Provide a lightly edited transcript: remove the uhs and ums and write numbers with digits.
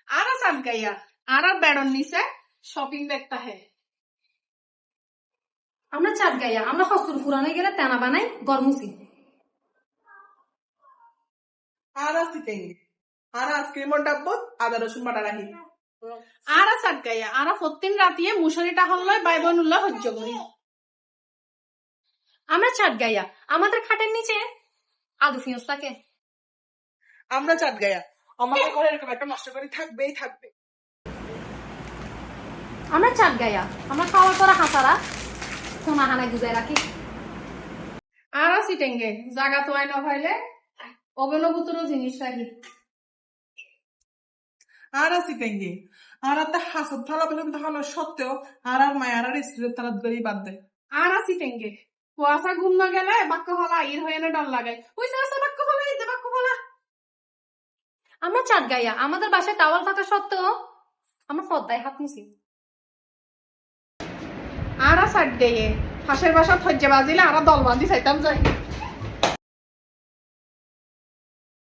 आरा साथ गया आरा बेडन নিচে শপিং ব্যাগটা হে আমরা চাঁদ গাইয়া আমরা কস্তুর ফুরানো গেলে তেনা বানাই গরমুসি आरा सिटेंगे आरा आइसक्रीम और डब्बो आदा रसुन बाटा राही आरा साथ गया आरा প্রতিদিন রাতে মুশারিটা হল্লয় বাইবনুল্লাহ হজ্জ করি আমরা চাঁদ গাইয়া আমাদের খাটের নিচে আলু ফিউজ থাকে আমরা চাঁদ গায়া আমাদের ঘরে এরকম একটা নষ্ট করে থাকবেই থাকবে আমরা চাঁদ গাইয়া আমরা খাওয়ার পর হাসারা সোনা হানায় গুজায় রাখি आरा সিটেঙ্গে জায়গা তো আইনা হইলে অবনভূতর জিনিস রাখি आरा सिटेंगे आरा ता हासत थाला পর্যন্ত হলো সত্ত্বেও আরার মায়ার আর স্ত্রীর তালাত গড়ি বাদ দেয় आरा সিটেঙ্গে কুয়াশা ঘুম না গেলে বাক্য হলা ইর হয়ে না ডর লাগে ওই সারা বাক্য হলা এই যে বাক্য হলা আমরা চাঁদ গাইয়া আমাদের বাসায় টাওয়াল থাকা সত্ত্বেও আমরা পদ্মায় হাত মুছি आरा साथ गए হাঁসের বাসা ফজ্জে বাজিলে আরা দল বাঁধি চাইতাম যাই